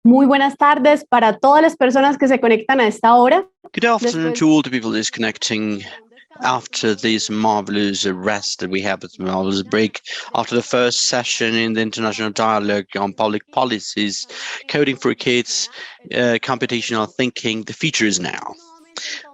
Muy buenas tardes para todas las personas que se conectan a esta hora. Good afternoon to all the people disconnecting after this marvelous rest that we have, this marvelous break after the first session in the international dialogue on public policies, coding for kids, computational thinking. The future is now.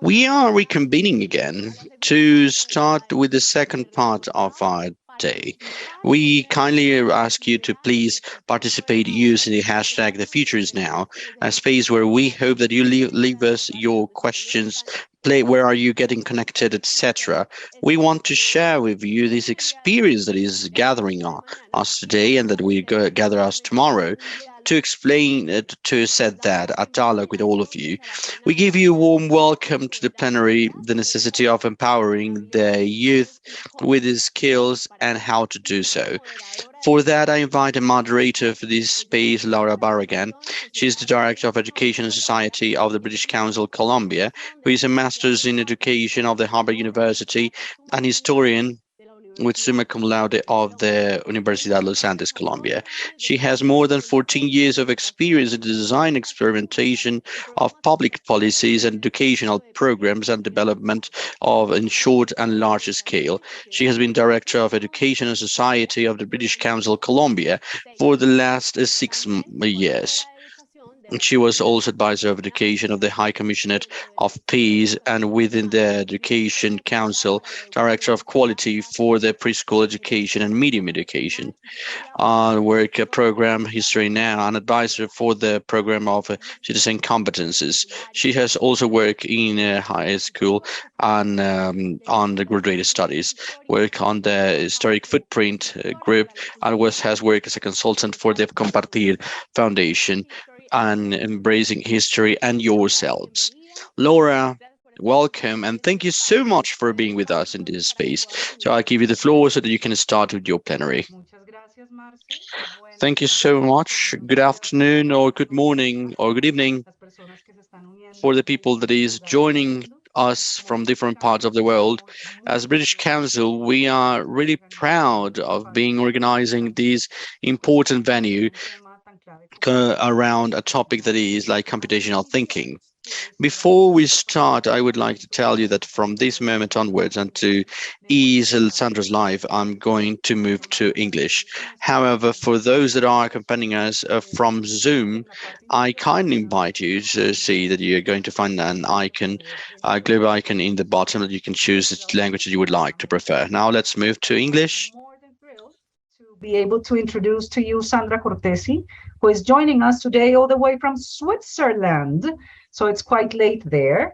We are reconvening again to start with the second part of our day. We kindly ask you to please participate using the hashtag the future is now, a space where we hope that you leave us your questions, play where are you getting connected, etc. We want to share with you this experience that is gathering us today and that we gather us tomorrow to explain it, to set that a dialogue with all of you. We give you a warm welcome to the plenary, the necessity of empowering the youth with the skills and how to do so. For that, I invite a moderator for this space, Laura Barragan. She is the Director of Education and Society of the British Council, Colombia, who is a Master's in Education of the Harvard University, an historian with summa cum laude of the Universidad de Los Andes, Colombia. She has more than 14 years of experience in the design experimentation of public policies and educational programs and development of in short and large scale. She has been Director of Education and Society of the British Council, Colombia for the last 6 years. She was also advisor of education of the High Commissioner of Peace and within the Education Council, director of quality for the preschool education and medium education. Work program History Now, an advisor for the program of citizen competences. She has also worked in high school and on the graduate studies, work on the historic footprint group, and has worked as a consultant for the Compartir Foundation and embracing history and yourselves. Laura, welcome and thank you so much for being with us in this space. So I'll give you the floor so that you can start with your plenary. Thank you so much. Good afternoon or good morning or good evening for the people that is joining us from different parts of the world. As British Council, we are really proud of being organizing this important venue around a topic that is like computational thinking. Before we start, I would like to tell you that from this moment onwards and to ease Sandra's life, I'm going to move to English. However, for those that are accompanying us from Zoom, I kindly invite you to see that you're going to find an icon, a global icon in the bottom that you can choose the language that you would like to prefer. Now let's move to English. Be able to introduce to you Sandra Cortesi, who is joining us today all the way from Switzerland. So it's quite late there.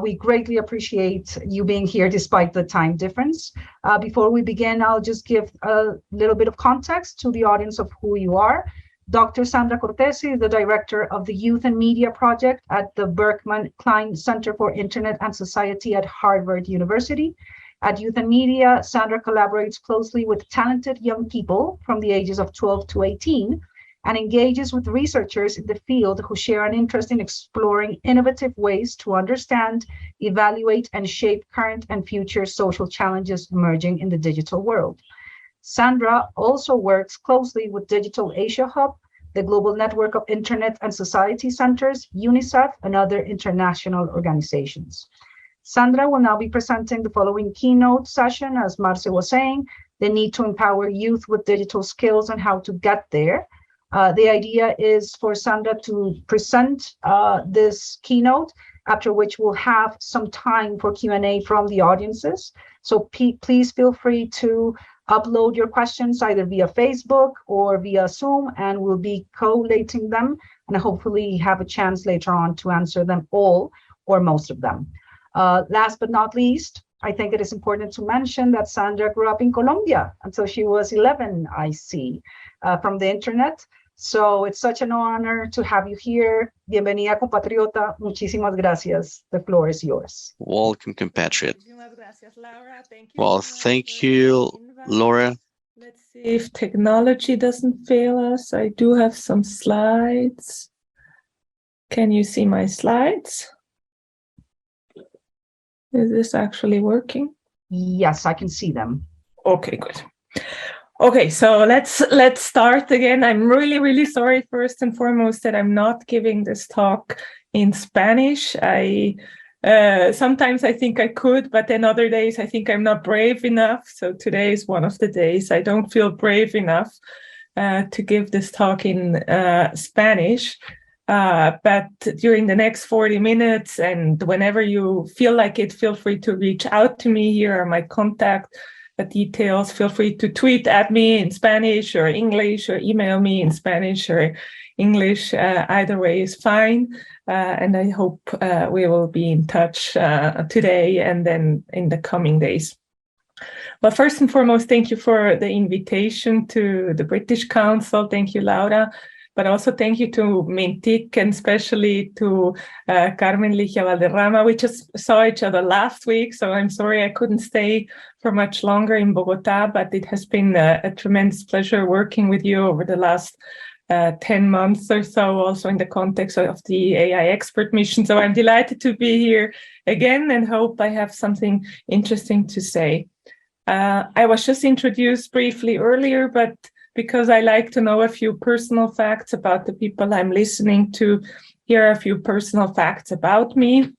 We greatly appreciate you being here despite the time difference. Before we begin, I'll just give a little bit of context to the audience of who you are. Dr. Sandra Cortesi is the director of the Youth and Media Project at the Berkman Klein Center for Internet and Society at Harvard University. At Youth and Media, Sandra collaborates closely with talented young people from the ages of 12 to 18 and engages with researchers in the field who share an interest in exploring innovative ways to understand, evaluate, and shape current and future social challenges emerging in the digital world. Sandra also works closely with Digital Asia Hub, the Global Network of Internet and Society Centers, UNICEF, and other international organizations. Sandra will now be presenting the following keynote session, as Marce was saying, the need to empower youth with digital skills and how to get there. The idea is for Sandra to present this keynote, after which we'll have some time for Q&A from the audiences. So please feel free to upload your questions either via Facebook or via Zoom, and we'll be collating them and hopefully have a chance later on to answer them all or most of them. Last but not least, I think it is important to mention that Sandra grew up in Colombia until she was 11, I see, from the internet. So it's such an honor to have you here. Bienvenida, compatriota. Muchísimas gracias. The floor is yours. Welcome, compatriot. Well, thank you, Laura. Let's see if technology doesn't fail us. I do have some slides. Can you see my slides? Is this actually working? Yes, I can see them. Okay, good. Okay, so let's start again. I'm really sorry first and foremost that I'm not giving this talk in Spanish. Sometimes I think I could, but then other days I think I'm not brave enough. So today is one of the days I don't feel brave enough to give this talk in Spanish. But during the next 40 minutes and whenever you feel like it, feel free to reach out to me. Here are my contact details. Feel free to tweet at me in Spanish or English, or email me in Spanish or English. Either way is fine. And I hope we will be in touch today and then in the coming days. Well, first and foremost, thank you for the invitation to the British Council. Thank you, Laura. But also thank you to Mintic and especially to Carmen Ligia Valderrama. We just saw each other last week, so I'm sorry I couldn't stay for much longer in Bogota, but it has been a tremendous pleasure working with you over the last 10 months or so, also in the context of the AI expert mission. So I'm delighted to be here again and hope I have something interesting to say. I was just introduced briefly earlier, but because I like to know a few personal facts about the people I'm listening to, here are a few personal facts about me.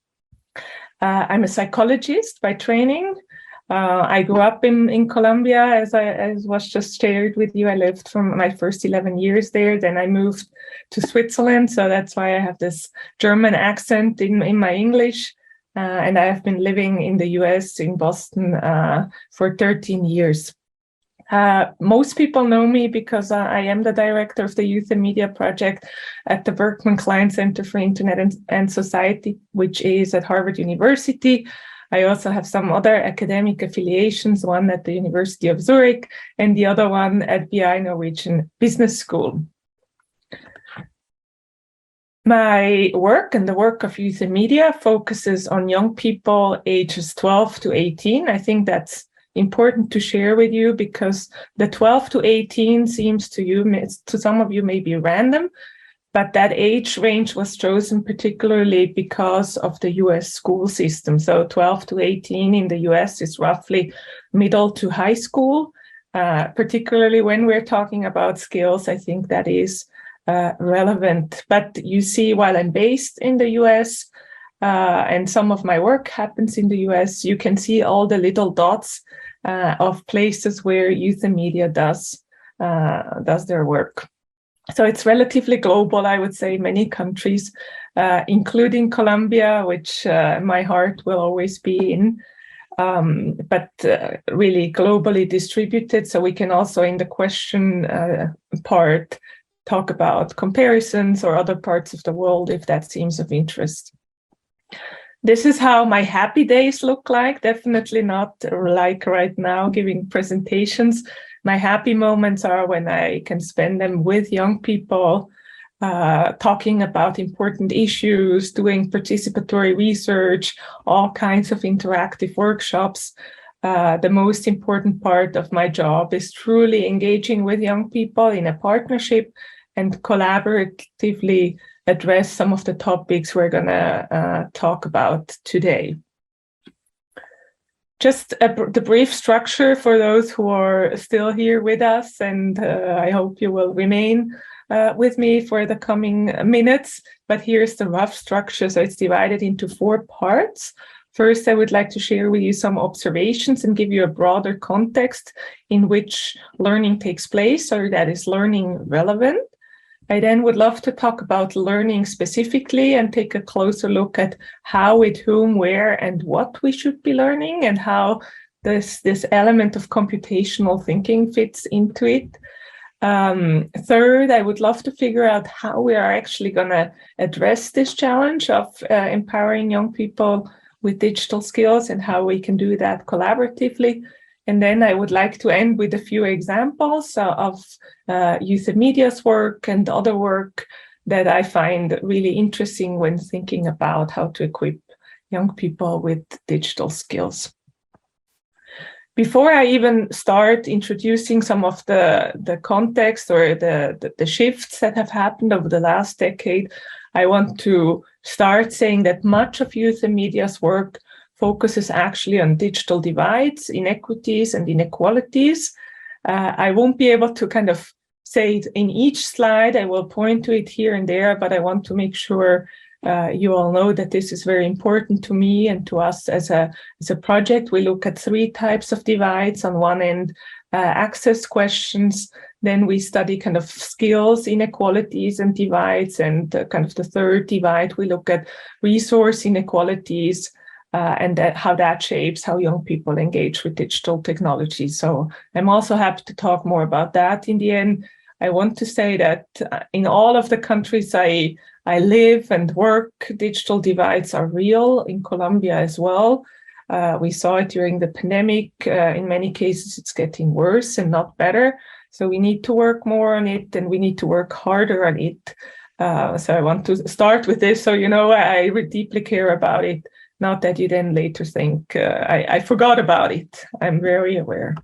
I'm a psychologist by training. I grew up in Colombia, as was just shared with you. I lived for my first 11 years there. Then I moved to Switzerland, so that's why I have this German accent in my English. And I have been living in the US, in Boston, for 13 years. Most people know me because I am the director of the Youth and Media Project at the Berkman Klein Center for Internet and Society, which is at Harvard University. I also have some other academic affiliations, one at the University of Zurich and the other one at BI Norwegian Business School. My work and the work of Youth and Media focuses on young people ages 12 to 18. I think that's important to share with you because the 12 to 18 seems to some of you may be random, but that age range was chosen particularly because of the US school system. So 12 to 18 in the US is roughly middle to high school, particularly when we're talking about skills. I think that is relevant. But you see, while I'm based in the US, and some of my work happens in the US, you can see all the little dots of places where Youth and Media does their work. So it's relatively global, I would say, many countries, including Colombia, which my heart will always be in, but really globally distributed. So we can also, in the question part, talk about comparisons or other parts of the world if that seems of interest. This is how my happy days look like, definitely not like right now giving presentations. My happy moments are when I can spend them with young people, talking about important issues, doing participatory research, all kinds of interactive workshops. The most important part of my job is truly engaging with young people in a partnership and collaboratively address some of the topics we're going to talk about today. Just the brief structure for those who are still here with us, and I hope you will remain with me for the coming minutes, but here's the rough structure. So it's divided into 4 parts. First, I would like to share with you some observations and give you a broader context in which learning takes place, or that is learning relevant. I then would love to talk about learning specifically and take a closer look at how, with whom, where, and what we should be learning, and how this element of computational thinking fits into it. Third, I would love to figure out how we are actually going to address this challenge of empowering young people with digital skills and how we can do that collaboratively. And then I would like to end with a few examples of Youth and Media's work and other work that I find really interesting when thinking about how to equip young people with digital skills. Before I even start introducing some of the context or the shifts that have happened over the last decade, I want to start saying that much of Youth and Media's work focuses actually on digital divides, inequities, and inequalities. I won't be able to kind of say it in each slide. I will point to it here and there, but I want to make sure you all know that this is very important to me and to us as a project. We look at 3 types of divides. On one end, access questions. Then we study kind of skills, inequalities, and divides. And kind of the third divide, we look at resource inequalities and how that shapes how young people engage with digital technology. So I'm also happy to talk more about that. In the end, I want to say that in all of the countries I live and work, digital divides are real, in Colombia as well. We saw it during the pandemic. In many cases, it's getting worse and not better. So we need to work more on it, and we need to work harder on it. So I want to start with this, so you know I deeply care about it. Not that you then later think I forgot about it. I'm very aware.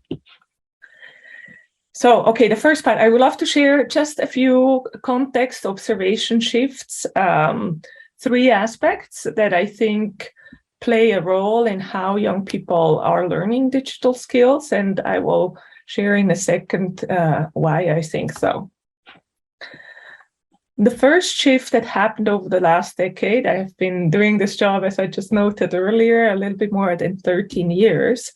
So, okay, the first part, I would love to share just a few context observation shifts, 3 aspects that I think play a role in how young people are learning digital skills, and I will share in a second why I think so. The first shift that happened over the last decade, I have been doing this job, as I just noted earlier, a little bit more than 13 years,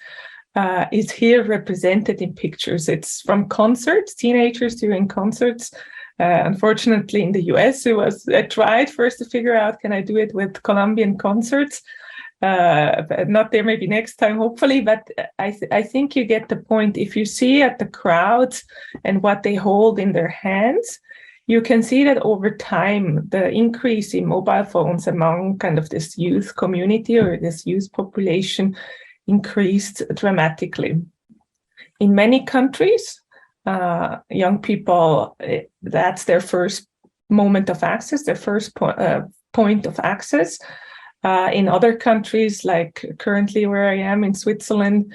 is here represented in pictures. It's from concerts, teenagers during concerts. Unfortunately, in the US, I tried first to figure out, can I do it with Colombian concerts? Not there, maybe next time, hopefully, but I think you get the point. If you see at the crowds and what they hold in their hands, you can see that over time, the increase in mobile phones among kind of this youth community or this youth population increased dramatically. In many countries, young people, that's their first moment of access, their first point of access. In other countries, like currently where I am in Switzerland,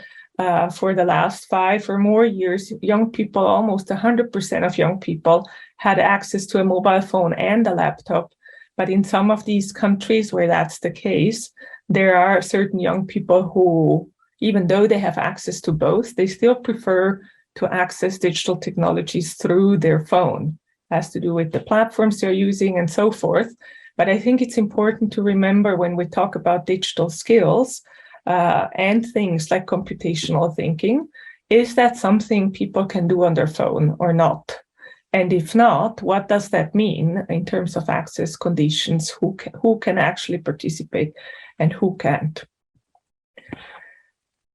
for the last 5 or more years, young people, almost 100% of young people had access to a mobile phone and a laptop. But in some of these countries where that's the case, there are certain young people who, even though they have access to both, they still prefer to access digital technologies through their phone. It has to do with the platforms they're using and so forth. But I think it's important to remember when we talk about digital skills and things like computational thinking, is that something people can do on their phone or not? And if not, what does that mean in terms of access conditions? Who can actually participate and who can't?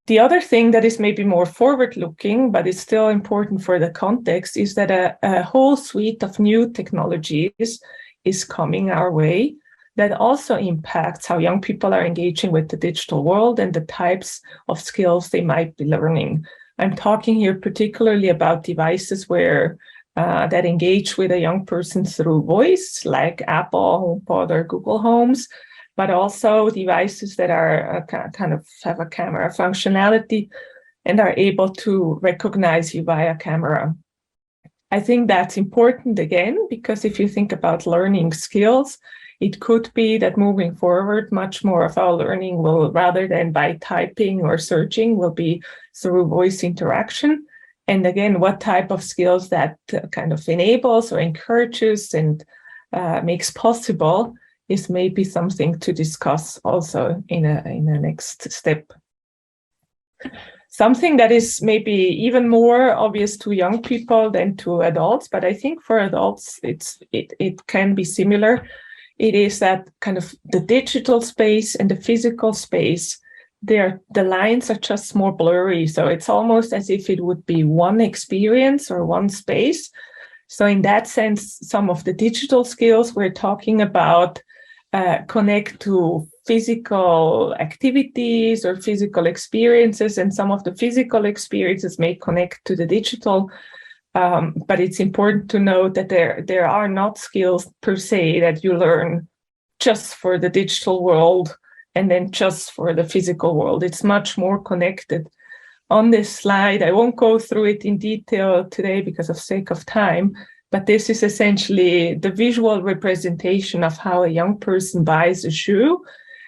The other thing that is maybe more forward-looking, but is still important for the context, is that a whole suite of new technologies is coming our way that also impacts how young people are engaging with the digital world and the types of skills they might be learning. I'm talking here particularly about devices where that engage with a young person through voice, like Apple HomePod or Google Homes, but also devices that are kind of have a camera functionality and are able to recognize you via camera. I think that's important again, because if you think about learning skills, it could be that moving forward, much more of our learning will, rather than by typing or searching, will be through voice interaction. And again, what type of skills that kind of enables or encourages and makes possible is maybe something to discuss also in a next step. Something that is maybe even more obvious to young people than to adults, but I think for adults it can be similar. It is that kind of the digital space and the physical space, the lines are just more blurry. So it's almost as if it would be one experience or one space. So in that sense, some of the digital skills we're talking about connect to physical activities or physical experiences, and some of the physical experiences may connect to the digital. But it's important to note that there are not skills per se that you learn just for the digital world and then just for the physical world. It's much more connected. On this slide, I won't go through it in detail today because of sake of time, but this is essentially the visual representation of how a young person buys a shoe.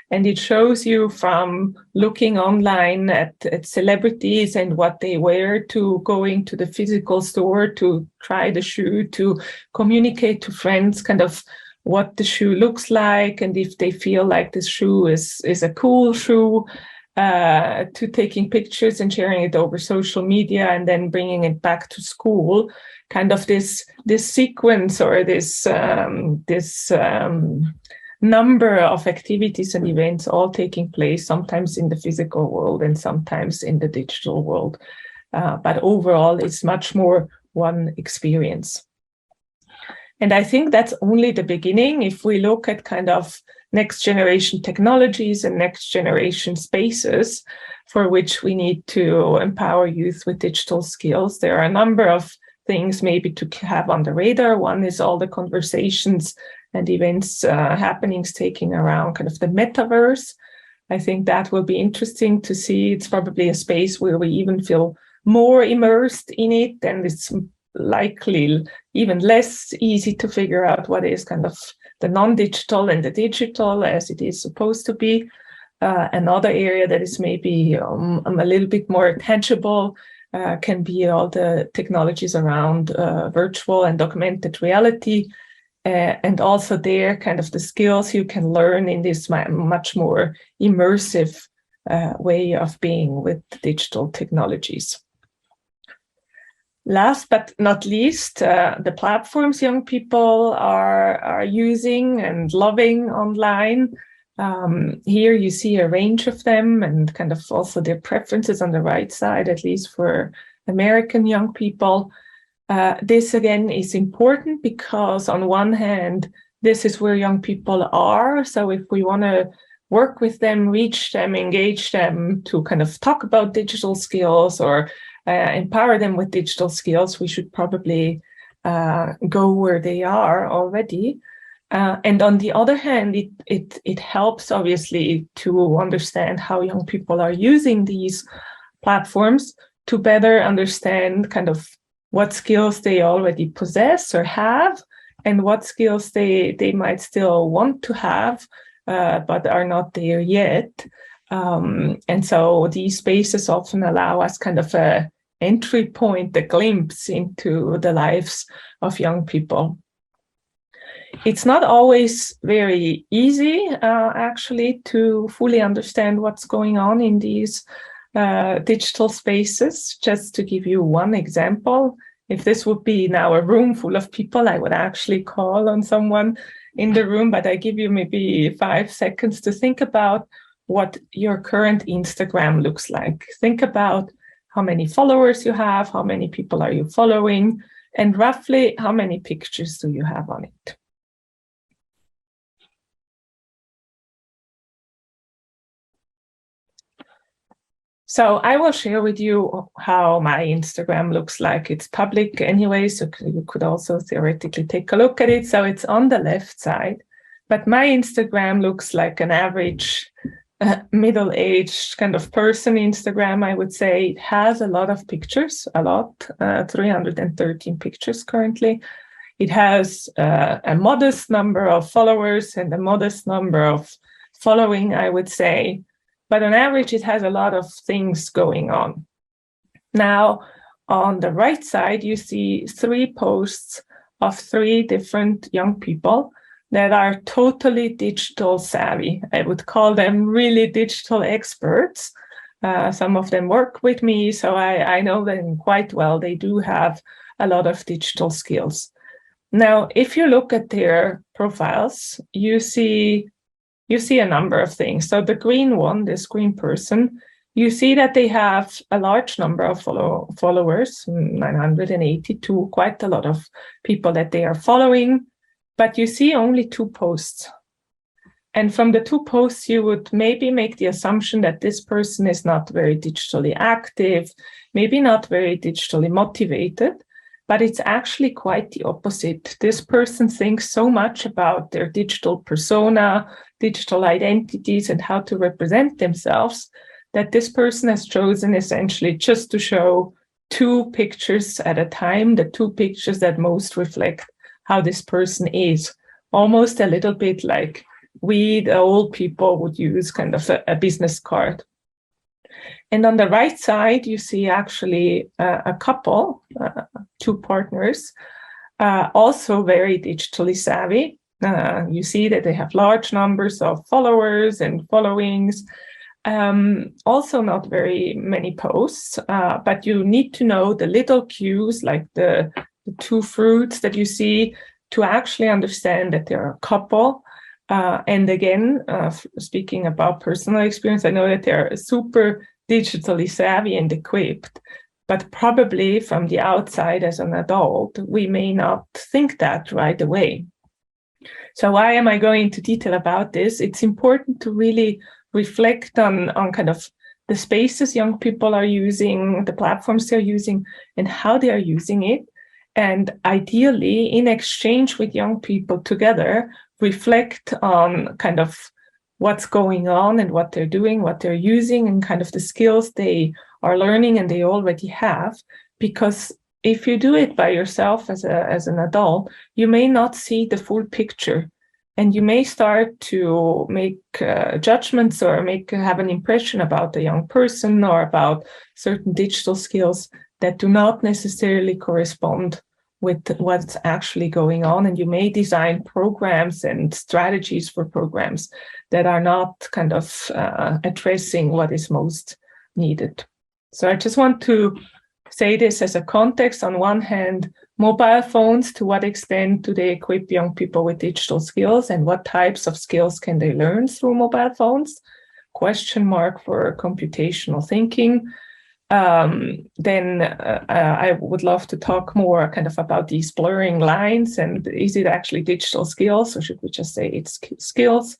And it shows you from looking online at celebrities and what they wear, to going to the physical store to try the shoe, to communicate to friends kind of what the shoe looks like, and if they feel like this shoe is a cool shoe, to taking pictures and sharing it over social media and then bringing it back to school. Kind of this sequence, or this number of activities and events all taking place, sometimes in the physical world and sometimes in the digital world. But overall, it's much more one experience. And I think that's only the beginning. If we look at kind of next generation technologies and next generation spaces for which we need to empower youth with digital skills, there are a number of things maybe to have on the radar. One is all the conversations and events, happenings taking around kind of the metaverse. I think that will be interesting to see. It's probably a space where we even feel more immersed in it, and it's likely even less easy to figure out what is kind of the non-digital and the digital as it is supposed to be. Another area that is maybe a little bit more tangible can be all the technologies around virtual and augmented reality, and also there kind of the skills you can learn in this much more immersive way of being with digital technologies. Last but not least, the platforms young people are using and loving online. Here you see a range of them and kind of also their preferences on the right side, at least for American young people. This again is important because on one hand, this is where young people are. So if we want to work with them, reach them, engage them to kind of talk about digital skills or empower them with digital skills, we should probably go where they are already. And on the other hand, it helps obviously to understand how young people are using these platforms to better understand kind of what skills they already possess or have, and what skills they might still want to have, but are not there yet. And so these spaces often allow us kind of a entry point, a glimpse into the lives of young people. It's not always very easy, actually, to fully understand what's going on in these digital spaces. Just to give you one example, if this would be now a room full of people, I would actually call on someone in the room, but I give you maybe 5 seconds to think about what your current Instagram looks like. Think about how many followers you have, how many people are you following, and roughly how many pictures do you have on it. So I will share with you how my Instagram looks like. It's public anyway, so you could also theoretically take a look at it. So it's on the left side, but my Instagram looks like an average middle-aged kind of person Instagram, I would say. It has a lot of pictures, 313 pictures currently. It has a modest number of followers and a modest number of following, I would say. But on average, it has a lot of things going on. Now, on the right side, you see 3 posts of 3 different young people that are totally digital savvy. I would call them really digital experts. Some of them work with me, so I know them quite well. They do have a lot of digital skills. Now, if you look at their profiles, you see a number of things. So the green one, this green person, you see that they have a large number of followers, 982, quite a lot of people that they are following, but you see only 2 posts. And from the 2 posts, you would maybe make the assumption that this person is not very digitally active, maybe not very digitally motivated, but it's actually quite the opposite. This person thinks so much about their digital persona, digital identities, and how to represent themselves, that this person has chosen essentially just to show 2 pictures at a time, the 2 pictures that most reflect how this person is. Almost a little bit like we, the old people, would use kind of a business card. And on the right side, you see actually a couple, two partners, also very digitally savvy. You see that they have large numbers of followers and followings. Also not very many posts, but you need to know the little cues, like the two fruits that you see, to actually understand that they're a couple. And again, speaking about personal experience, I know that they're super digitally savvy and equipped, but probably from the outside as an adult, we may not think that right away. So why am I going into detail about this? It's important to really reflect on kind of the spaces young people are using, the platforms they're using, and how they are using it. And ideally, in exchange with young people together, reflect on kind of what's going on and what they're doing, what they're using, and kind of the skills they are learning and they already have. Because if you do it by yourself as an adult, you may not see the full picture. And you may start to make judgments or have an impression about a young person or about certain digital skills that do not necessarily correspond with what's actually going on. And you may design programs and strategies for programs that are not kind of addressing what is most needed. So I just want to say this as a context. On one hand, mobile phones, to what extent do they equip young people with digital skills, and what types of skills can they learn through mobile phones? Question mark for computational thinking. Then I would love to talk more kind of about these blurring lines, and is it actually digital skills, or should we just say it's skills?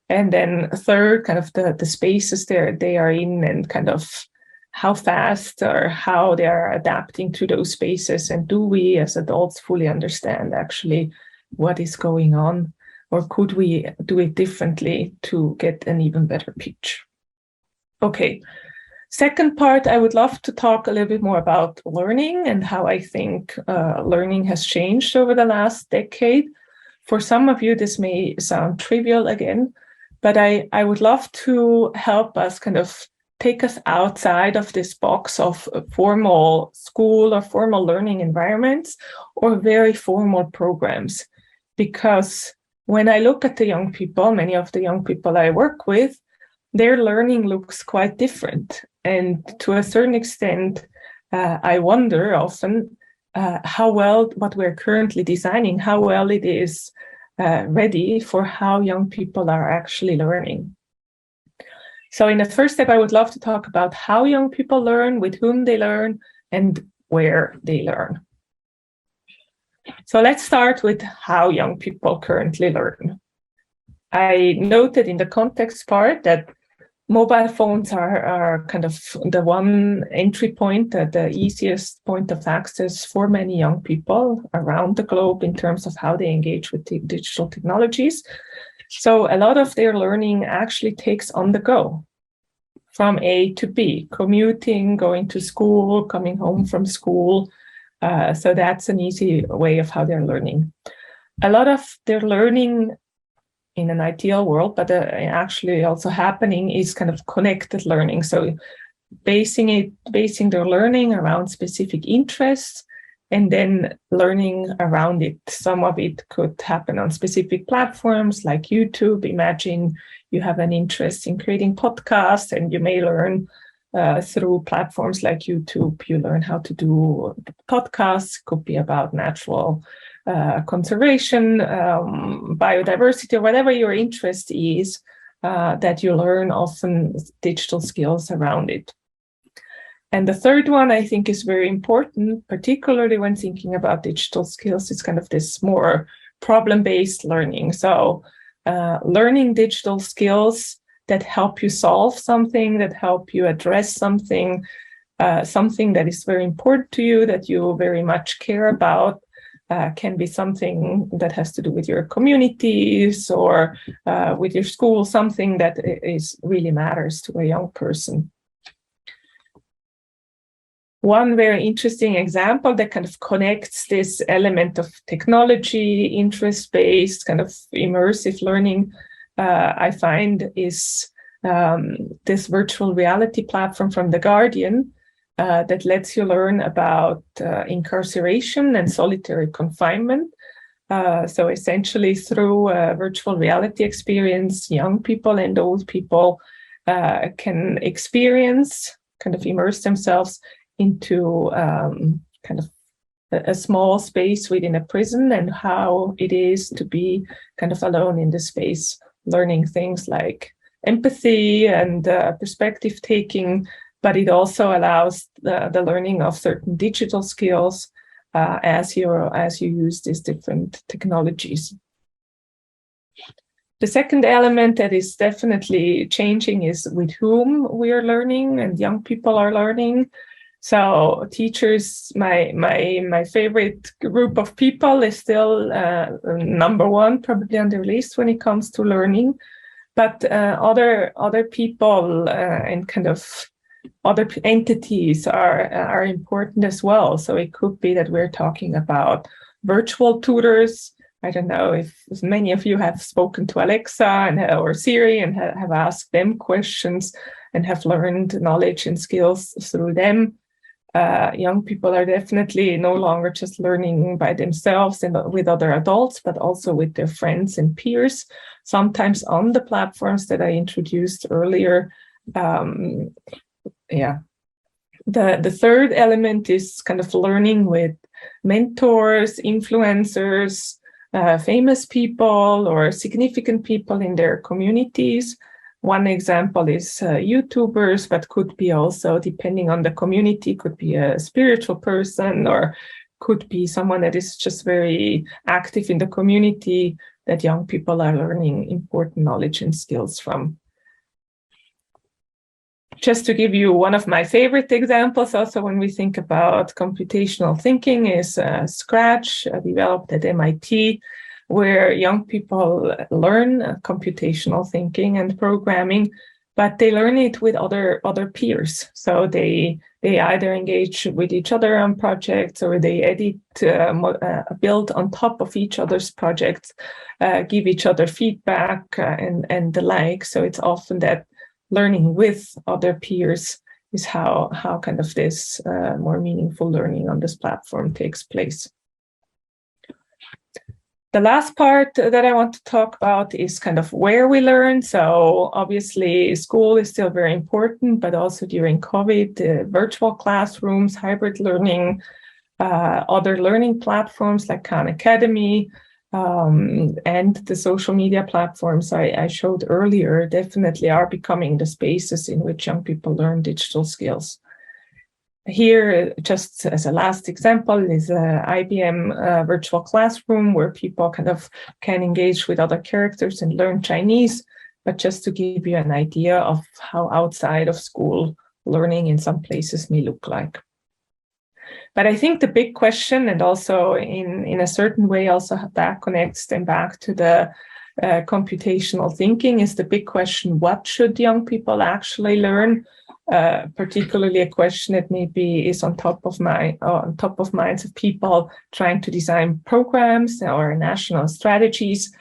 And then third, kind of the spaces they are in, and kind of how fast or how they are adapting to those spaces, and do we as adults fully understand actually what is going on, or could we do it differently to get an even better picture? Okay. Second part, I would love to talk a little bit more about learning and how I think learning has changed over the last decade. For some of you, this may sound trivial again, but I would love to help us kind of take us outside of this box of formal school or formal learning environments or very formal programs. Because when I look at the young people, many of the young people I work with, their learning looks quite different. And to a certain extent, I wonder often how well what we're currently designing, how well it is ready for how young people are actually learning. So in the first step, I would love to talk about how young people learn, with whom they learn, and where they learn. So let's start with how young people currently learn. I noted in the context part that mobile phones are kind of the one entry point, the easiest point of access for many young people around the globe in terms of how they engage with the digital technologies. So a lot of their learning actually takes on the go, from A to B, commuting, going to school, coming home from school. So that's an easy way of how they're learning. A lot of their learning in an ideal world, but actually also happening, is kind of connected learning. So basing their learning around specific interests and then learning around it. Some of it could happen on specific platforms like YouTube. Imagine you have an interest in creating podcasts, and you may learn through platforms like YouTube. You learn how to do podcasts. Could be about natural conservation, biodiversity, or whatever your interest is, that you learn often digital skills around it. And the third one I think is very important, particularly when thinking about digital skills. It's kind of this more problem-based learning. So learning digital skills that help you solve something, that help you address something, something that is very important to you, that you very much care about. Can be something that has to do with your communities or with your school, something that is really matters to a young person. One very interesting example that kind of connects this element of technology, interest-based, kind of immersive learning I find is this virtual reality platform from The Guardian that lets you learn about incarceration and solitary confinement. So essentially through a virtual reality experience, young people and old people can experience, kind of immerse themselves into kind of a small space within a prison, and how it is to be kind of alone in the space, learning things like empathy and perspective taking, but it also allows the learning of certain digital skills as you use these different technologies. The second element that is definitely changing is with whom we are learning and young people are learning. So teachers, my favorite group of people is still number one, probably on the list when it comes to learning. But other people and kind of other entities are important as well. So it could be that we're talking about virtual tutors. I don't know if many of you have spoken to Alexa or Siri and have asked them questions and have learned knowledge and skills through them. Young people are definitely no longer just learning by themselves and with other adults, but also with their friends and peers, sometimes on the platforms that I introduced earlier. The third element is kind of learning with mentors, influencers, famous people or significant people in their communities. One example is YouTubers, but could be also, depending on the community, could be a spiritual person or could be someone that is just very active in the community that young people are learning important knowledge and skills from. Just to give you one of my favorite examples, also when we think about computational thinking, is Scratch, developed at MIT, where young people learn computational thinking and programming, but they learn it with other peers. So they either engage with each other on projects, or they edit, build on top of each other's projects, give each other feedback and the like. So it's often that learning with other peers is how kind of this more meaningful learning on this platform takes place. The last part that I want to talk about is kind of where we learn. So obviously school is still very important, but also during COVID, virtual classrooms, hybrid learning, other learning platforms like Khan Academy, and the social media platforms I showed earlier definitely are becoming the spaces in which young people learn digital skills. Here, just as a last example, is a IBM virtual classroom where people kind of can engage with other characters and learn Chinese, but just to give you an idea of how outside of school learning in some places may look like. But I think the big question, and also in a certain way also that connects them back to the computational thinking, is the big question: what should young people actually learn? Particularly a question that maybe is on top of minds of people trying to design programs or national strategies,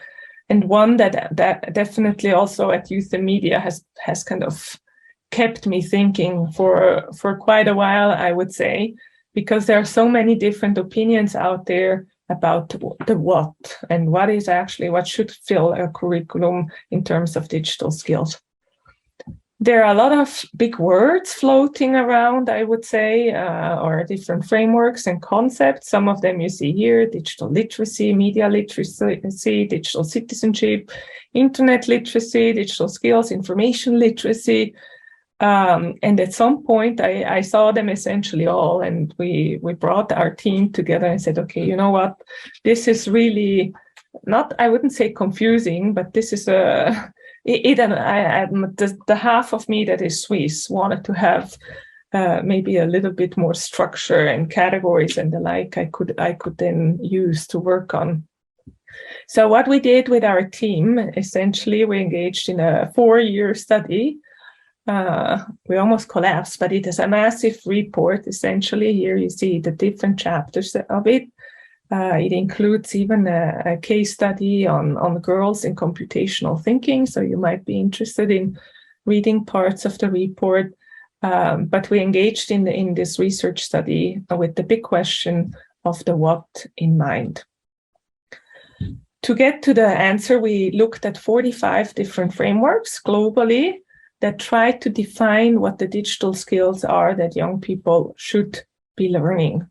and one that definitely also at Youth and Media has kind of kept me thinking for quite a while, I would say, because there are so many different opinions out there about the what and what should fill a curriculum in terms of digital skills. There are a lot of big words floating around, I would say, or different frameworks and concepts. Some of them you see here: digital literacy, media literacy, digital citizenship, internet literacy, digital skills, information literacy. And at some point, I saw them essentially all, and we brought our team together and said, okay, you know what? This is really not, I wouldn't say confusing, but this is the half of me that is Swiss wanted to have maybe a little bit more structure and categories and the like I could then use to work on. So what we did with our team, essentially, we engaged in a 4-year study. We almost collapsed, but it is a massive report. Essentially, here you see the different chapters of it. It includes even a case study on girls in computational thinking, so you might be interested in reading parts of the report. But we engaged in this research study with the big question of the what in mind. To get to the answer, we looked at 45 different frameworks globally that try to define what the digital skills are that young people should be learning.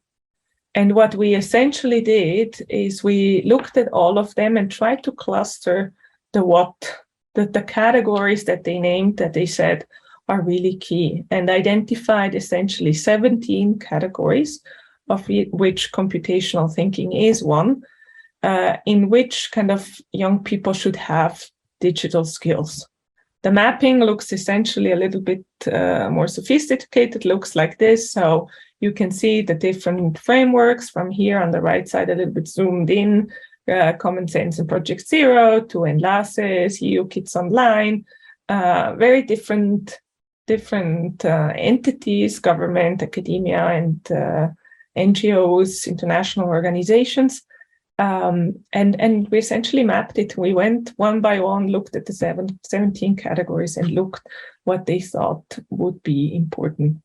And what we essentially did is we looked at all of them and tried to cluster the what, the categories that they named that they said are really key, and identified essentially 17 categories, of which computational thinking is one, in which kind of young people should have digital skills. The mapping looks essentially a little bit more sophisticated, looks like this. So you can see the different frameworks from here on the right side, a little bit zoomed in, Common Sense and Project Zero, to Enlaces, EU Kids Online, very different entities, government, academia, and NGOs, international organizations. And we essentially mapped it. We went one by one, looked at the 17 categories and looked what they thought would be important.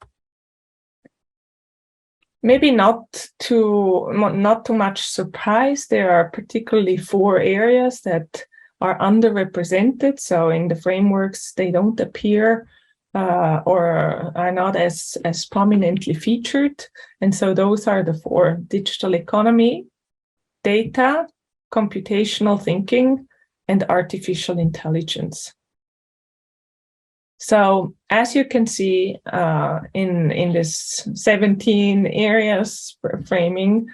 Maybe not too much surprise. There are particularly 4 areas that are underrepresented. So in the frameworks, they don't appear or are not as prominently featured. And so those are the 4: digital economy, data, computational thinking, and artificial intelligence. So as you can see in this 17 areas framing,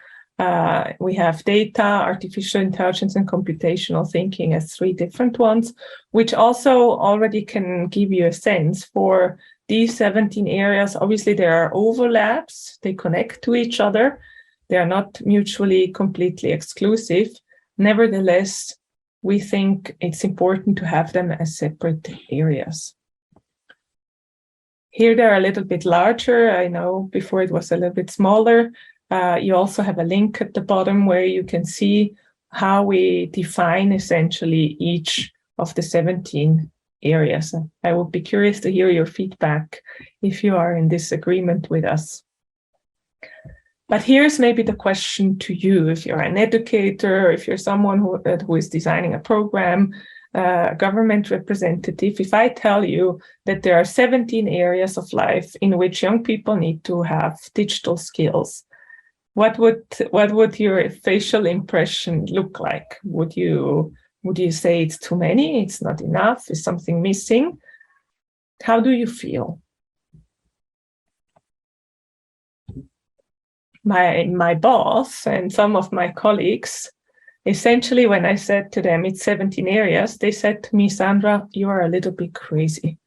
we have data, artificial intelligence, and computational thinking as 3 different ones, which also already can give you a sense for these 17 areas. Obviously, there are overlaps. They connect to each other. They are not mutually completely exclusive. Nevertheless, we think it's important to have them as separate areas. Here they're a little bit larger. I know before it was a little bit smaller. You also have a link at the bottom where you can see how we define essentially each of the 17 areas. I would be curious to hear your feedback if you are in disagreement with us. But here's maybe the question to you, if you're an educator, if you're someone who is designing a program, government representative. If I tell you that there are 17 areas of life in which young people need to have digital skills, what would your facial impression look like? Would you say it's too many, it's not enough, is something missing? How do you feel? My boss and some of my colleagues, essentially when I said to them it's 17 areas, they said to me, Sandra, you are a little bit crazy.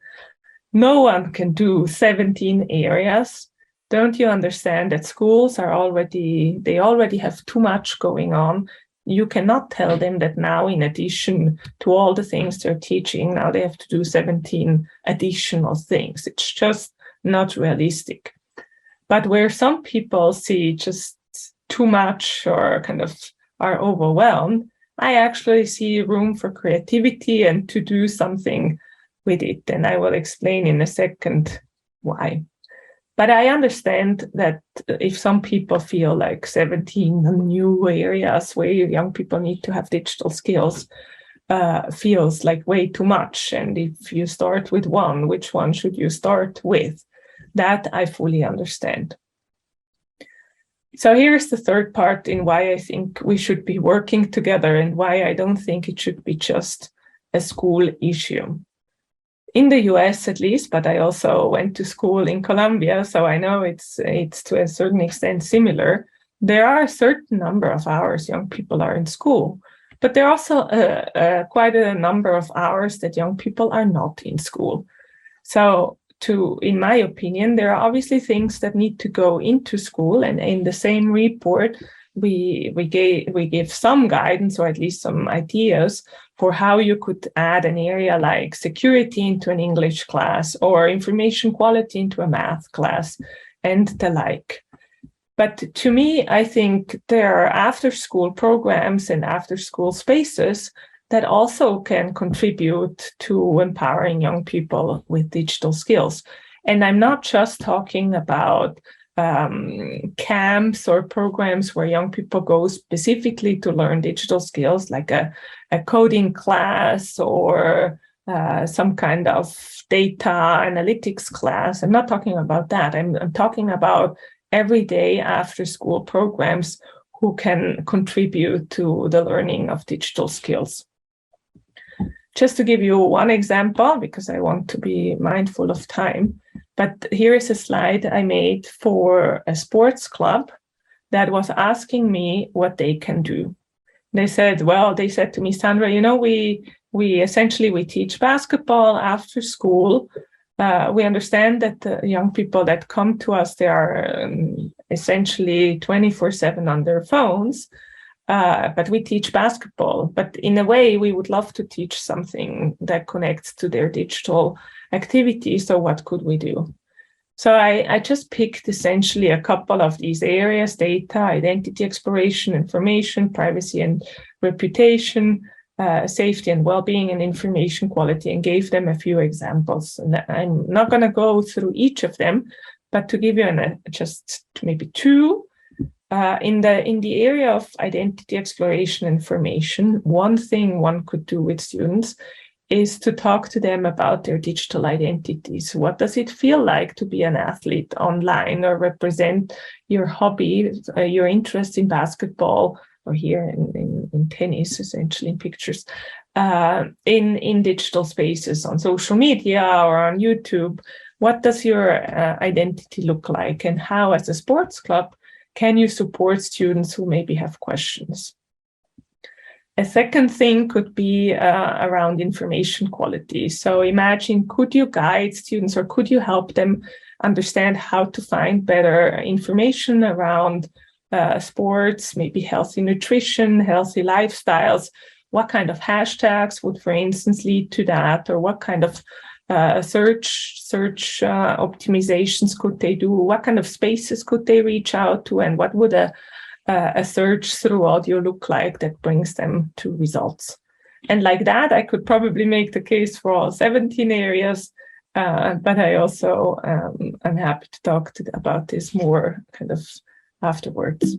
No one can do 17 areas. Don't you understand that schools already have too much going on? You cannot tell them that now, in addition to all the things they're teaching, now they have to do 17 additional things. It's just not realistic. But where some people see just too much or kind of are overwhelmed, I actually see room for creativity and to do something with it. And I will explain in a second why. But I understand that if some people feel like 17 new areas where young people need to have digital skills feels like way too much. And if you start with one, which one should you start with? That I fully understand. So here's the third part in why I think we should be working together and why I don't think it should be just a school issue. In the US at least, but I also went to school in Colombia, so I know it's to a certain extent similar. There are a certain number of hours young people are in school, but there are also quite a number of hours that young people are not in school. So in my opinion, there are obviously things that need to go into school, and in the same report, we give some guidance or at least some ideas for how you could add an area like security into an English class or information quality into a math class and the like. But to me, I think there are after-school programs and after-school spaces that also can contribute to empowering young people with digital skills. And I'm not just talking about camps or programs where young people go specifically to learn digital skills, like a coding class or some kind of data analytics class. I'm not talking about that. I'm talking about everyday after-school programs who can contribute to the learning of digital skills. Just to give you one example, because I want to be mindful of time, but here is a slide I made for a sports club that was asking me what they can do. They said to me, Sandra, you know, we teach basketball after school. We understand that the young people that come to us, they are essentially 24/7 on their phones, but we teach basketball. But in a way, we would love to teach something that connects to their digital activity. So what could we do? So I just picked essentially a couple of these areas: data, identity exploration, information, privacy and reputation, safety and well-being, and information quality, and gave them a few examples. And I'm not going to go through each of them, but to give you just maybe two. In the area of identity exploration information, one thing one could do with students is to talk to them about their digital identities. What does it feel like to be an athlete online or represent your hobby, your interest in basketball, or here in tennis, essentially in pictures, in digital spaces, on social media or on YouTube? What does your identity look like, and how, as a sports club, can you support students who maybe have questions? A second thing could be around information quality. So imagine, could you guide students, or could you help them understand how to find better information around sports, maybe healthy nutrition, healthy lifestyles? What kind of hashtags would, for instance, lead to that? Or what kind of search optimizations could they do? What kind of spaces could they reach out to? And what would a search through audio look like that brings them to results? And like that, I could probably make the case for all 17 areas, but I also I'm happy to talk about this more kind of afterwards.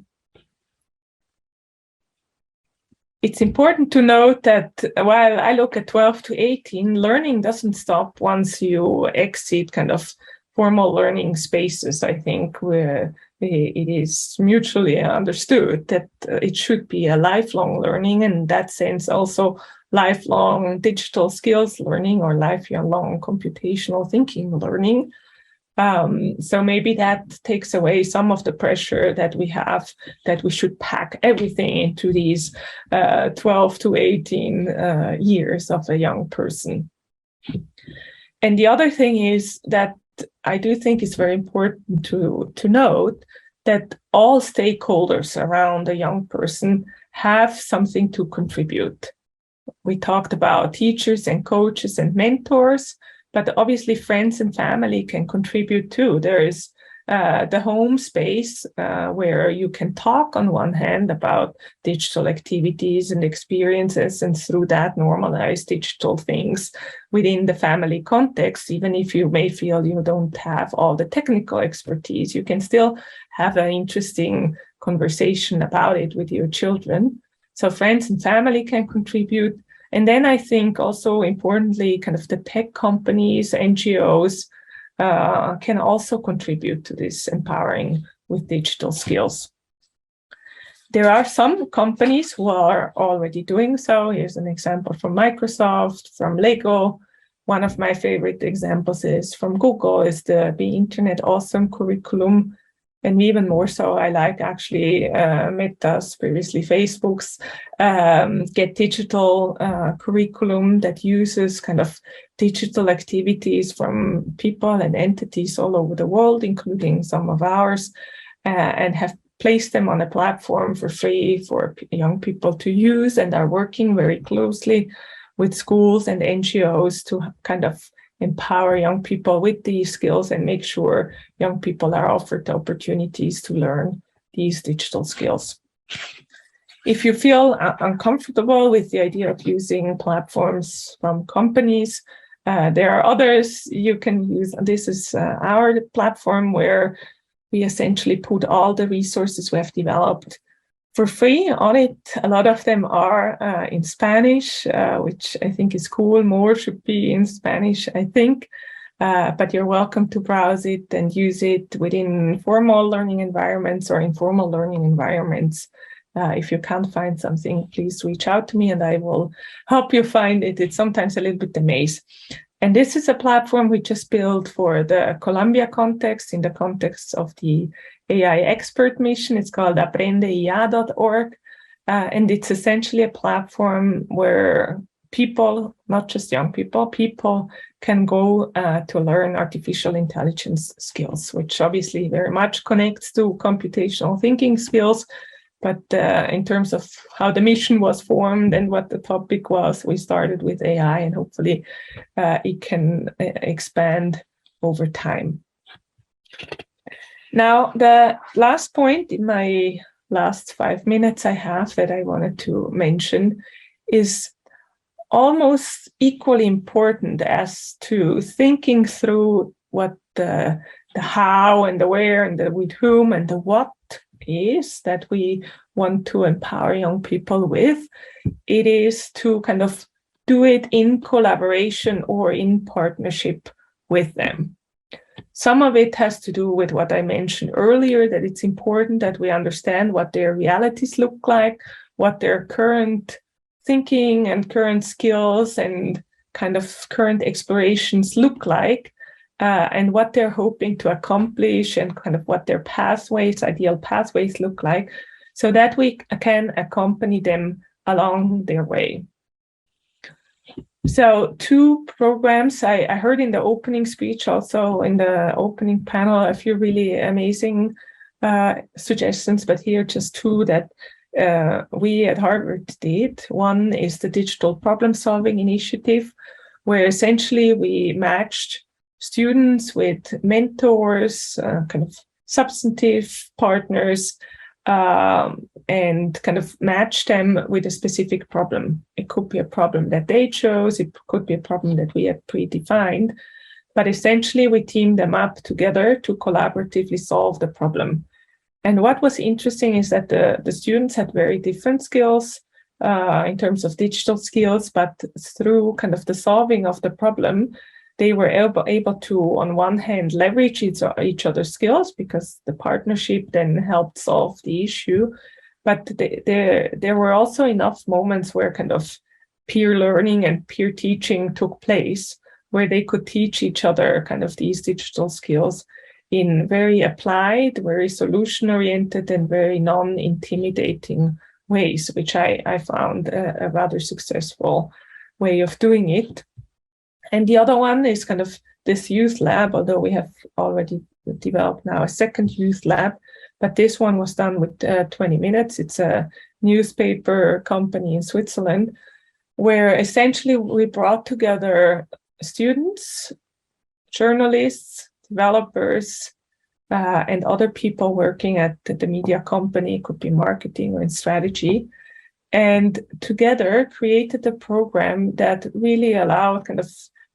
It's important to note that while I look at 12 to 18, learning doesn't stop once you exit kind of formal learning spaces. I think where it is mutually understood that it should be a lifelong learning, and in that sense also lifelong digital skills learning or lifelong computational thinking learning. So maybe that takes away some of the pressure that we have, that we should pack everything into these 12 to 18 years of a young person. And the other thing is that I do think it's very important to note that all stakeholders around a young person have something to contribute. We talked about teachers and coaches and mentors, but obviously friends and family can contribute too. There is the home space where you can talk on one hand about digital activities and experiences, and through that normalize digital things within the family context. Even if you may feel you don't have all the technical expertise, you can still have an interesting conversation about it with your children. So friends and family can contribute. And then I think also importantly, kind of the tech companies, NGOs, can also contribute to this empowering with digital skills. There are some companies who are already doing so. Here's an example from Microsoft, from Lego. One of my favorite examples is from Google, is the Be Internet Awesome curriculum. And even more so, I like actually Meta's, previously Facebook's, Get Digital curriculum that uses kind of digital activities from people and entities all over the world, including some of ours, and have placed them on a platform for free for young people to use, and are working very closely with schools and NGOs to kind of empower young people with these skills and make sure young people are offered opportunities to learn these digital skills. If you feel uncomfortable with the idea of using platforms from companies, there are others you can use. This is our platform where we essentially put all the resources we have developed for free on it. A lot of them are in Spanish, which I think is cool. More should be in Spanish, I think. But you're welcome to browse it and use it within formal learning environments or informal learning environments. If you can't find something, please reach out to me and I will help you find it. It's sometimes a little bit a maze. And this is a platform we just built for the Colombia context, in the context of the AI expert mission. It's called aprendeia.org. And it's essentially a platform where people, not just young people, people can go to learn artificial intelligence skills, which obviously very much connects to computational thinking skills. But in terms of how the mission was formed and what the topic was, we started with AI, and hopefully it can expand over time. Now, the last point in my last 5 minutes I have that I wanted to mention is almost equally important as to thinking through what the how and the where and the with whom and the what is that we want to empower young people with. It is to kind of do it in collaboration or in partnership with them. Some of it has to do with what I mentioned earlier, that it's important that we understand what their realities look like, what their current thinking and current skills and kind of current explorations look like, and what they're hoping to accomplish and kind of what their pathways, ideal pathways look like, so that we can accompany them along their way. So 2 programs, I heard in the opening speech, also in the opening panel, a few really amazing suggestions, but here just 2 that we at Harvard did. One is the Digital Problem Solving Initiative, where essentially we matched students with mentors, kind of substantive partners, and kind of match them with a specific problem. It could be a problem that they chose, it could be a problem that we had predefined, but essentially we teamed them up together to collaboratively solve the problem. And what was interesting is that the students had very different skills in terms of digital skills, but through kind of the solving of the problem, they were able to, on one hand, leverage each other's skills because the partnership then helped solve the issue. But there were also enough moments where kind of peer learning and peer teaching took place, where they could teach each other kind of these digital skills in very applied, very solution-oriented, and very non-intimidating ways, which I found a rather successful way of doing it. And the other one is kind of this youth lab, although we have already developed now a second youth lab, but this one was done with 20 minutes. It's a newspaper company in Switzerland, where essentially we brought together students, journalists, developers, and other people working at the media company, could be marketing or in strategy, and together created a program that really allowed kind of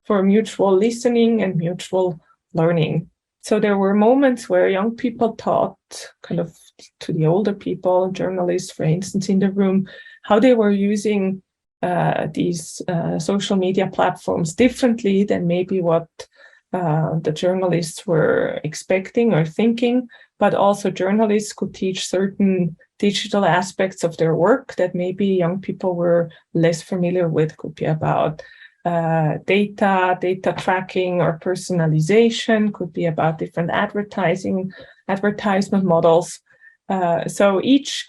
for mutual listening and mutual learning. So there were moments where young people taught kind of to the older people, journalists, for instance, in the room, how they were using these social media platforms differently than maybe what the journalists were expecting or thinking, but also journalists could teach certain digital aspects of their work that maybe young people were less familiar with. Could be about data tracking or personalization, could be about different advertisement models. So each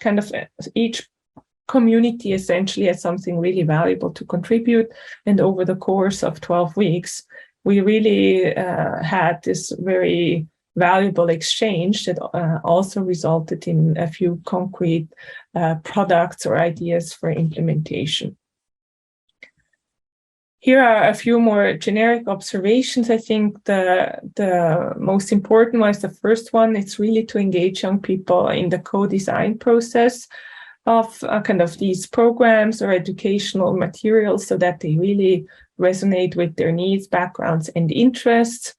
community essentially has something really valuable to contribute. And over the course of 12 weeks, we really had this very valuable exchange that also resulted in a few concrete products or ideas for implementation. Here are a few more generic observations. I think the most important one is the first one. It's really to engage young people in the co-design process of kind of these programs or educational materials so that they really resonate with their needs, backgrounds, and interests.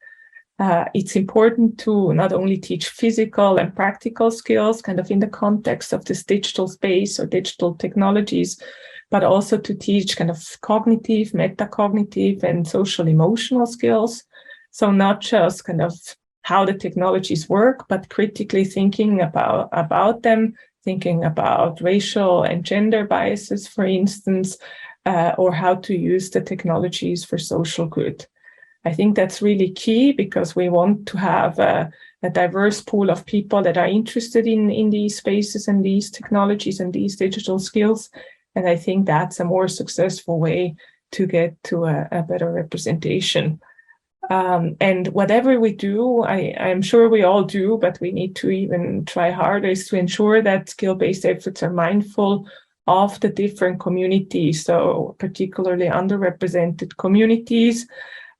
It's important to not only teach physical and practical skills kind of in the context of this digital space or digital technologies, but also to teach kind of cognitive, metacognitive, and social emotional skills. So not just kind of how the technologies work, but critically thinking about them, thinking about racial and gender biases, for instance, or how to use the technologies for social good. I think that's really key because we want to have a diverse pool of people that are interested in these spaces and these technologies and these digital skills. And I think that's a more successful way to get to a better representation. And whatever we do, I'm sure we all do, but we need to even try harder, is to ensure that skill-based efforts are mindful of the different communities, so particularly underrepresented communities.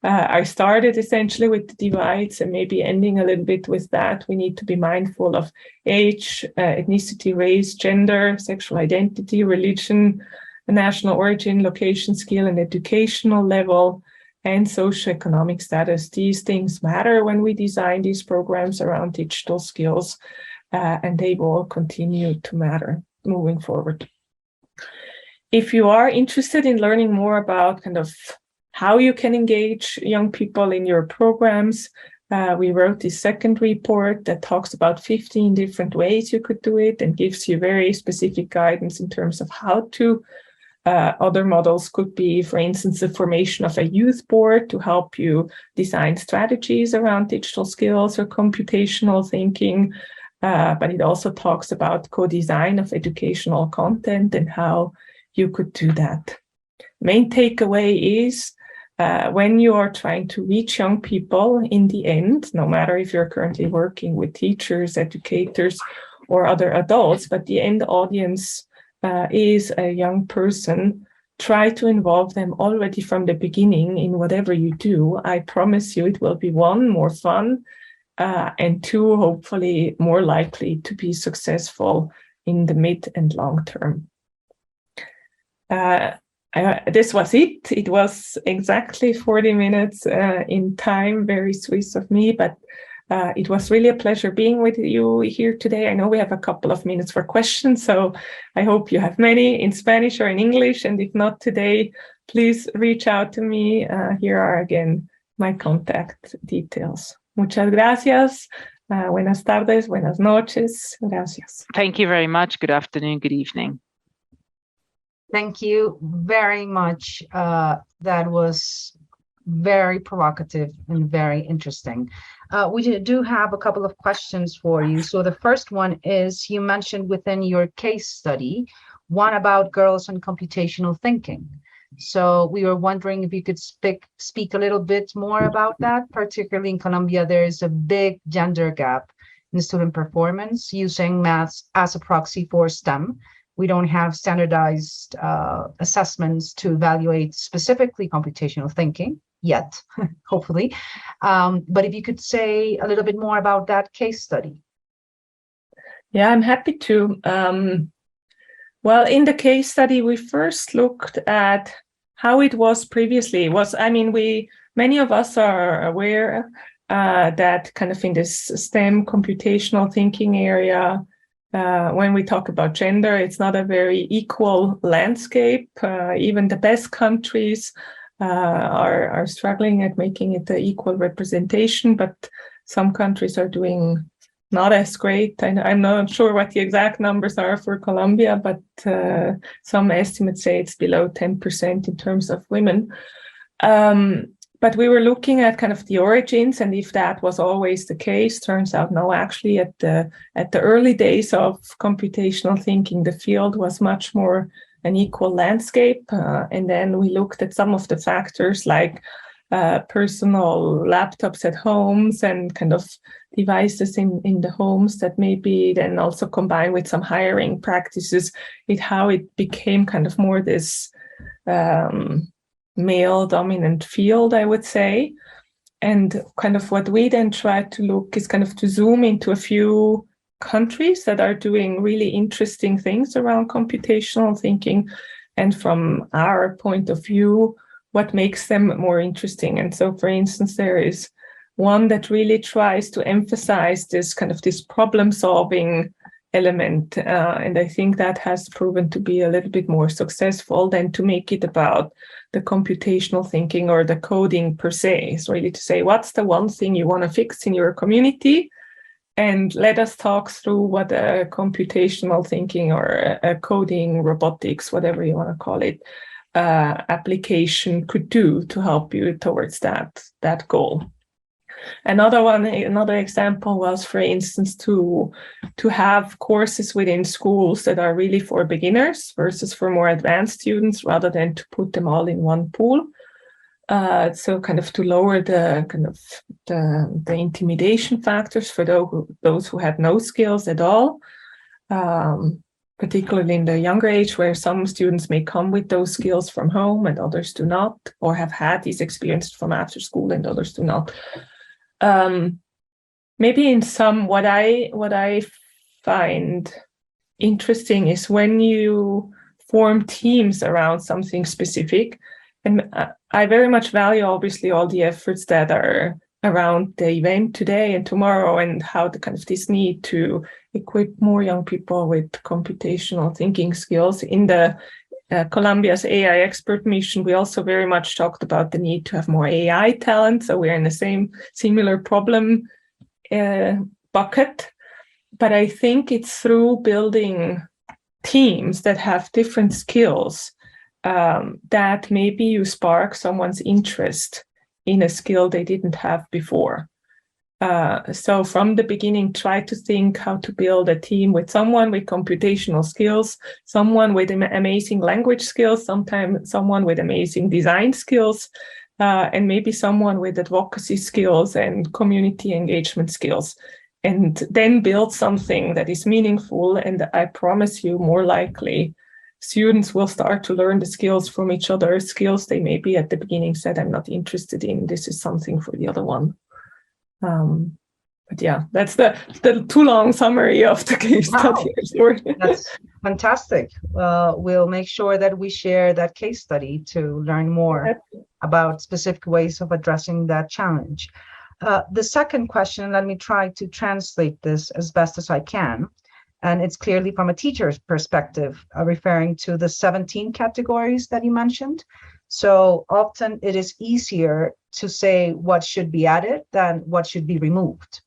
I started essentially with the divides and maybe ending a little bit with that. We need to be mindful of age, ethnicity, race, gender, sexual identity, religion, national origin, location, skill, and educational level, and socioeconomic status. These things matter when we design these programs around digital skills, and they will continue to matter moving forward. If you are interested in learning more about kind of how you can engage young people in your programs, we wrote this second report that talks about 15 different ways you could do it and gives you very specific guidance in terms of how to. Other models could be, for instance, the formation of a youth board to help you design strategies around digital skills or computational thinking. But it also talks about co-design of educational content and how you could do that. Main takeaway is when you are trying to reach young people in the end, no matter if you're currently working with teachers, educators, or other adults, but the end audience is a young person, try to involve them already from the beginning in whatever you do. I promise you it will be one, more fun, and two, hopefully more likely to be successful in the mid and long term. This was it. It was exactly 40 minutes in time, very Swiss of me, but it was really a pleasure being with you here today. I know we have a couple of minutes for questions, so I hope you have many in Spanish or in English, and if not today, please reach out to me. Here are again my contact details. Muchas gracias. Buenas tardes, buenas noches. Gracias. Thank you very much. Good afternoon, good evening. Thank you very much. That was very provocative and very interesting. We do have a couple of questions for you. So the first one is, you mentioned within your case study, one about girls and computational thinking. So we were wondering if you could speak a little bit more about that. Particularly in Colombia, there is a big gender gap in student performance using maths as a proxy for STEM. We don't have standardized assessments to evaluate specifically computational thinking yet, hopefully. But if you could say a little bit more about that case study. Yeah, I'm happy to. Well, in the case study, we first looked at how it was previously. Many of us are aware that kind of in this STEM computational thinking area, when we talk about gender, it's not a very equal landscape. Even the best countries are struggling at making it an equal representation, but some countries are doing not as great. I'm not sure what the exact numbers are for Colombia, but some estimates say it's below 10% in terms of women. But we were looking at kind of the origins, and if that was always the case, turns out no, actually at the early days of computational thinking, the field was much more an equal landscape. And then we looked at some of the factors like personal laptops at homes and kind of devices in the homes that maybe then also combined with some hiring practices, how it became kind of more this male dominant field, I would say. And kind of what we then try to look is kind of to zoom into a few countries that are doing really interesting things around computational thinking. And from our point of view, what makes them more interesting. And so, for instance, there is one that really tries to emphasize this kind of this problem solving element. And I think that has proven to be a little bit more successful than to make it about the computational thinking or the coding per se. It's really to say, what's the one thing you want to fix in your community? And let us talk through what a computational thinking or a coding, robotics, whatever you want to call it, application could do to help you towards that goal. Another example was, for instance, to have courses within schools that are really for beginners versus for more advanced students, rather than to put them all in one pool. So kind of to lower the intimidation factors for those who had no skills at all, particularly in the younger age, where some students may come with those skills from home and others do not, or have had these experiences from after school and others do not. Maybe in some, what I find interesting is when you form teams around something specific. And I very much value, obviously, all the efforts that are around the event today and tomorrow, and how the kind of this need to equip more young people with computational thinking skills. In the Columbia's AI expert mission, we also very much talked about the need to have more AI talent. So we're in the same similar problem bucket. But I think it's through building teams that have different skills that maybe you spark someone's interest in a skill they didn't have before. So from the beginning, try to think how to build a team with someone with computational skills, someone with amazing language skills, sometimes someone with amazing design skills, and maybe someone with advocacy skills and community engagement skills. And then build something that is meaningful. And I promise you, more likely, students will start to learn the skills from each other, skills they maybe at the beginning said, I'm not interested in, this is something for the other one. But yeah, that's the too long summary of the case study. That's fantastic. We'll make sure that we share that case study to learn more about specific ways of addressing that challenge. The second question, let me try to translate this as best as I can. And it's clearly from a teacher's perspective, referring to the 17 categories that you mentioned. So often it is easier to say what should be added than what should be removed.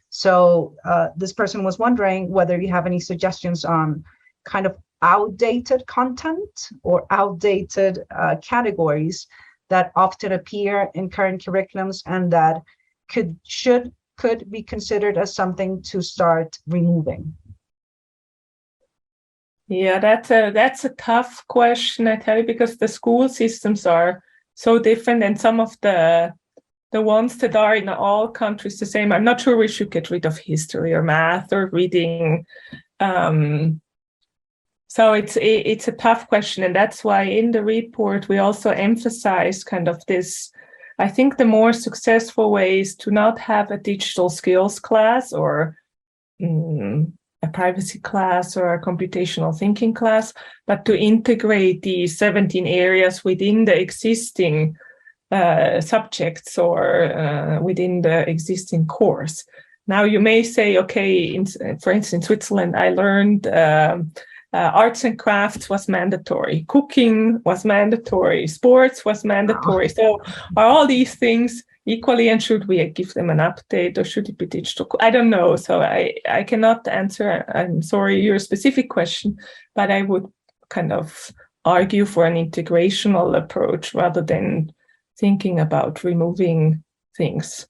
So this person was wondering whether you have any suggestions on kind of outdated content or outdated categories that often appear in current curriculums and that could be considered as something to start removing. Yeah, that's a tough question, I tell you, because the school systems are so different, and some of the ones that are in all countries the same. I'm not sure we should get rid of history or math or reading. So it's a tough question, and that's why in the report we also emphasize kind of this. I think the more successful way is to not have a digital skills class or a privacy class or a computational thinking class, but to integrate these 17 areas within the existing subjects or within the existing course. Now you may say, okay, for instance, in Switzerland, I learned arts and crafts was mandatory, cooking was mandatory, sports was mandatory. So are all these things equally, and should we give them an update, or should it be digital? I don't know. So I cannot answer, I'm sorry, your specific question, but I would kind of argue for an integrational approach rather than thinking about removing things.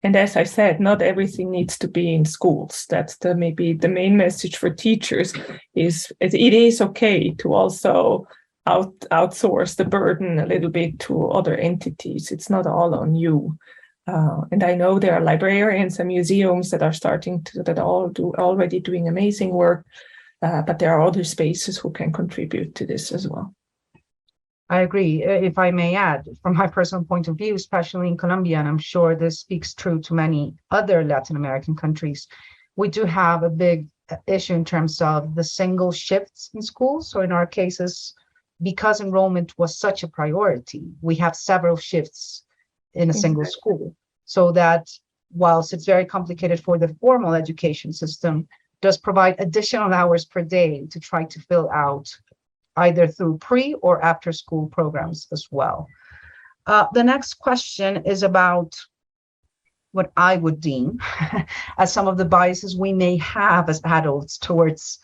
And as I said, not everything needs to be in schools. That's maybe the main message for teachers is it is okay to also outsource the burden a little bit to other entities. It's not all on you. And I know there are librarians and museums that are already doing amazing work, but there are other spaces who can contribute to this as well. I agree. If I may add, from my personal point of view, especially in Colombia, and I'm sure this speaks true to many other Latin American countries, we do have a big issue in terms of the single shifts in schools. So in our cases, because enrollment was such a priority, we have several shifts in a single school. So that whilst it's very complicated for the formal education system, does provide additional hours per day to try to fill out either through pre or after school programs as well. The next question is about what I would deem as some of the biases we may have as adults towards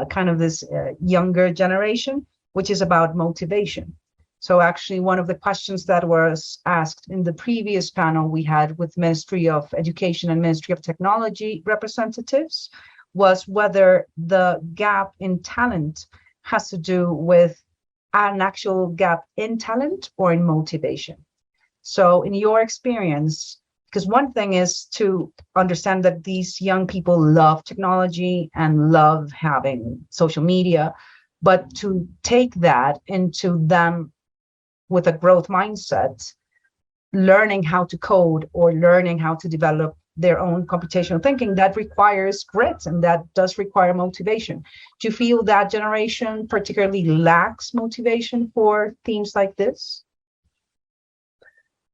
kind of this younger generation, which is about motivation. So actually one of the questions that was asked in the previous panel we had with Ministry of Education and Ministry of Technology representatives was whether the gap in talent has to do with an actual gap in talent or in motivation. So in your experience, because one thing is to understand that these young people love technology and love having social media, but to take that into them with a growth mindset, learning how to code or learning how to develop their own computational thinking, that requires grit and that does require motivation. Do you feel that generation particularly lacks motivation for themes like this?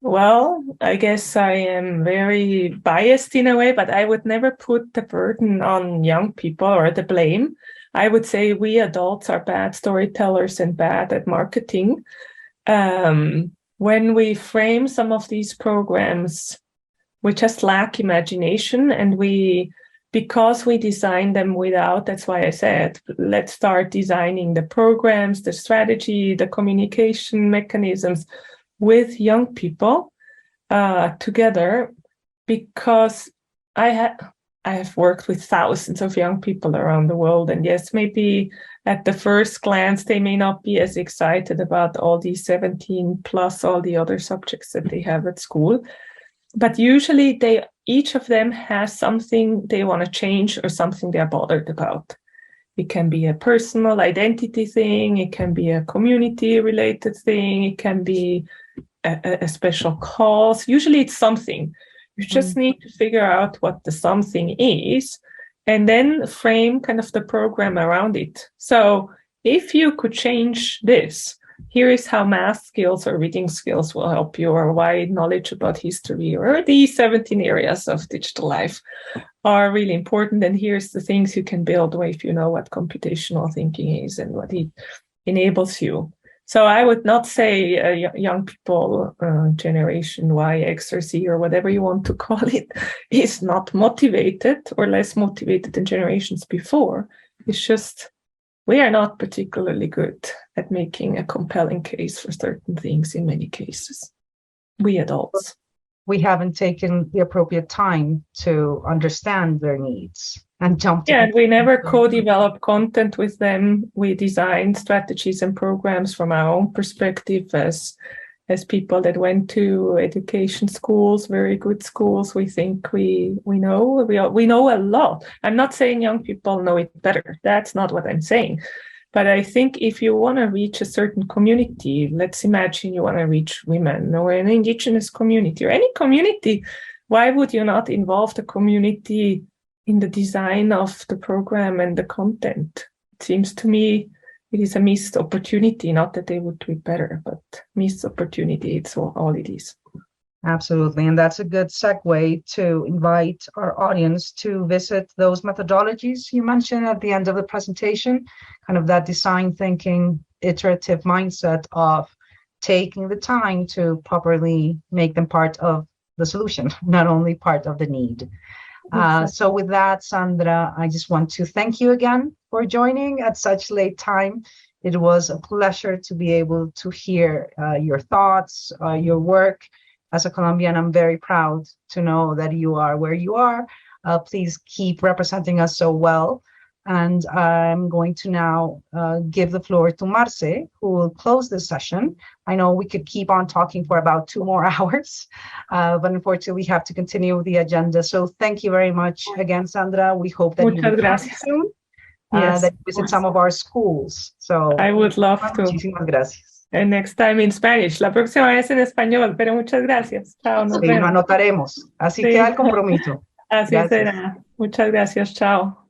Well, I guess I am very biased in a way, but I would never put the burden on young people or the blame. I would say we adults are bad storytellers and bad at marketing. When we frame some of these programs, we just lack imagination, and because we design them without, that's why I said, let's start designing the programs, the strategy, the communication mechanisms with young people together, because I have worked with thousands of young people around the world, and yes, maybe at the first glance, they may not be as excited about all these 17 plus all the other subjects that they have at school. But usually each of them has something they want to change or something they're bothered about. It can be a personal identity thing. It can be a community related thing. It can be a special cause. Usually it's something. You just need to figure out what the something is and then frame kind of the program around it. So if you could change this, here is how math skills or reading skills will help you, or why knowledge about history or these 17 areas of digital life are really important. And here's the things you can build if you know what computational thinking is and what it enables you. So I would not say young people, generation Y, X, or Z, or whatever you want to call it, is not motivated or less motivated than generations before. It's just we are not particularly good at making a compelling case for certain things in many cases, we adults. We haven't taken the appropriate time to understand their needs and jump to. Yeah, and we never co-develop content with them. We design strategies and programs from our own perspective as people that went to education schools, very good schools. We think we know a lot. I'm not saying young people know it better. That's not what I'm saying. But I think if you want to reach a certain community, let's imagine you want to reach women or an indigenous community or any community, why would you not involve the community in the design of the program and the content? It seems to me it is a missed opportunity, not that they would do it better, but missed opportunity, it's all it is. Absolutely, and that's a good segue to invite our audience to visit those methodologies you mentioned at the end of the presentation, kind of that design thinking, iterative mindset of taking the time to properly make them part of the solution, not only part of the need. So with that, Sandra, I just want to thank you again for joining at such late time. It was a pleasure to be able to hear your thoughts, your work. As a Colombian, I'm very proud to know that you are where you are. Please keep representing us so well. And I'm going to now give the floor to Marce, who will close this session. I know we could keep on talking for about 2 more hours, but unfortunately we have to continue with the agenda. So thank you very much again, Sandra. We hope that you will come soon, yes, that you visit some of our schools. So I would love to. Muchísimas gracias. And next time in Spanish. La próxima vez en español, pero muchas gracias. Chao, nos Sí, lo vemos. anotaremos. Así Sí. queda el compromiso. Así Gracias. será. Muchas gracias. Chao.